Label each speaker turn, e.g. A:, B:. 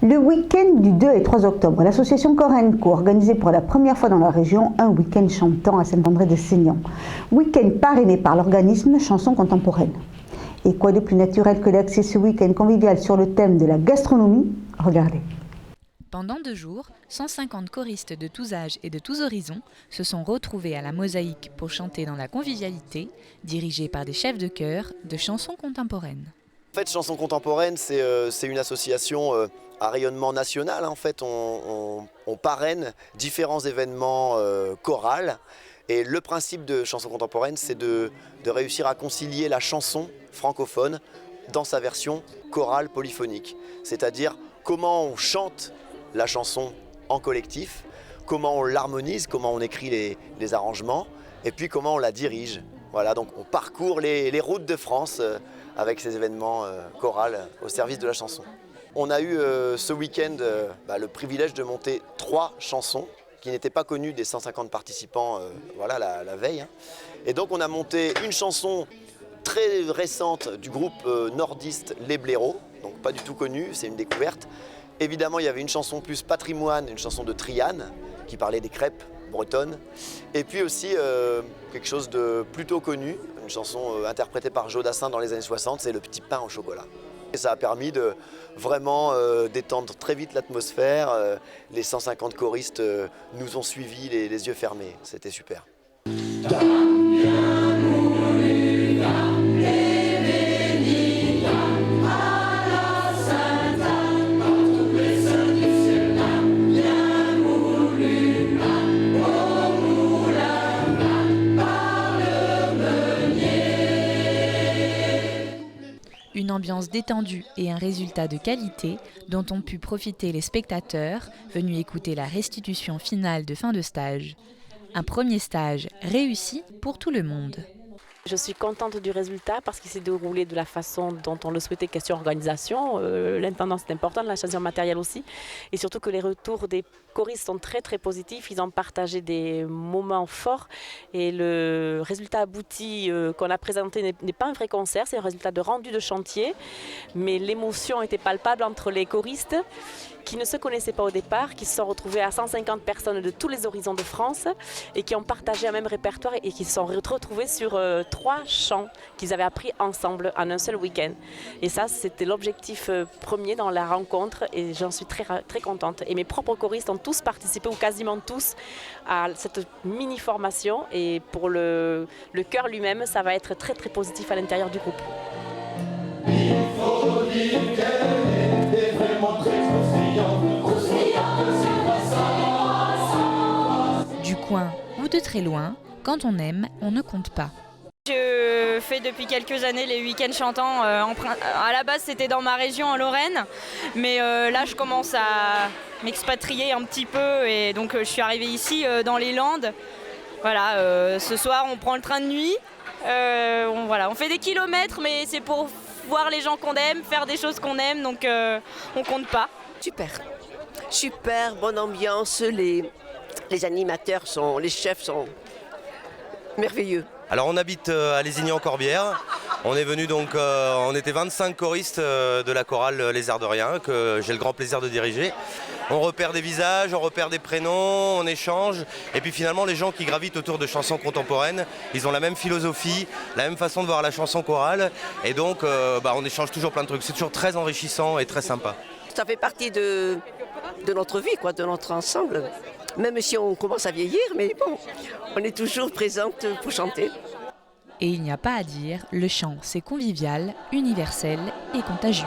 A: Le week-end du 2 et 3 octobre, l'association Corenco a organisé pour la première fois dans la région un week-end chantant à Saint-André-de-Seignan. Week-end parrainé par l'organisme Chansons Contemporaines. Et quoi de plus naturel que d'axer ce week-end convivial sur le thème de la gastronomie? Regardez.
B: Pendant 2 jours, 150 choristes de tous âges et de tous horizons se sont retrouvés à la Mosaïque pour chanter dans la convivialité, dirigés par des chefs de chœur de chansons contemporaines.
C: En fait, Chansons Contemporaines, c'est une association à rayonnement national. En fait, on parraine différents événements chorales. Et le principe de Chansons Contemporaines, c'est de réussir à concilier la chanson francophone dans sa version chorale polyphonique. C'est-à-dire comment on chante la chanson en collectif, comment on l'harmonise, comment on écrit les arrangements, et puis comment on la dirige. Voilà, donc on parcourt les routes de France avec ces événements chorales au service de la chanson. On a eu ce week-end le privilège de monter 3 chansons qui n'étaient pas connues des 150 participants la veille. Et donc on a monté une chanson très récente du groupe nordiste Les Blaireaux, donc pas du tout connue, c'est une découverte. Évidemment, il y avait une chanson plus patrimoine, une chanson de Triane, qui parlait des crêpes bretonnes. Et puis aussi quelque chose de plutôt connu, une chanson interprétée par Joe Dassin dans les années 60, c'est Le Petit Pain au chocolat. Et ça a permis de vraiment détendre très vite l'atmosphère. Les 150 choristes nous ont suivis les yeux fermés, c'était super.
B: Une ambiance détendue et un résultat de qualité dont ont pu profiter les spectateurs venus écouter la restitution finale de fin de stage. Un premier stage réussi pour tout le monde.
D: Je suis contente du résultat parce qu'il s'est déroulé de la façon dont on le souhaitait, question organisation. L'intendance est importante, la chanson matérielle aussi. Et surtout que les retours des choristes sont très très positifs. Ils ont partagé des moments forts. Et le résultat abouti qu'on a présenté n'est pas un vrai concert, c'est un résultat de rendu de chantier. Mais l'émotion était palpable entre les choristes qui ne se connaissaient pas au départ, qui se sont retrouvés à 150 personnes de tous les horizons de France et qui ont partagé un même répertoire et qui se sont retrouvés sur 3 chants qu'ils avaient appris ensemble en un seul week-end. Et ça, c'était l'objectif premier dans la rencontre et j'en suis très, très contente. Et mes propres choristes ont tous participé, ou quasiment tous, à cette mini-formation. Et pour le chœur lui-même, ça va être très, très positif à l'intérieur du groupe.
B: Du coin ou de très loin, quand on aime, on ne compte pas.
E: Je fais depuis quelques années les week-ends chantants. À la base, c'était dans ma région en Lorraine, mais là, je commence à m'expatrier un petit peu et donc je suis arrivée ici dans les Landes. Voilà, ce soir, on prend le train de nuit. On fait des kilomètres, mais c'est pour voir les gens qu'on aime, faire des choses qu'on aime, donc on compte pas.
F: Super, bonne ambiance, les animateurs les chefs sont merveilleux.
G: Alors on habite à Lézignan-Corbière, on est venu donc, on était 25 choristes de la chorale Les Airs de Rien, que j'ai le grand plaisir de diriger. On repère des visages, on repère des prénoms, on échange, et puis finalement les gens qui gravitent autour de chansons contemporaines, ils ont la même philosophie, la même façon de voir la chanson chorale, et donc on échange toujours plein de trucs, c'est toujours très enrichissant et très sympa.
F: Ça fait partie de notre vie, de notre ensemble. Même si on commence à vieillir, mais bon, on est toujours présente pour chanter.
B: Et il n'y a pas à dire, le chant c'est convivial, universel et contagieux.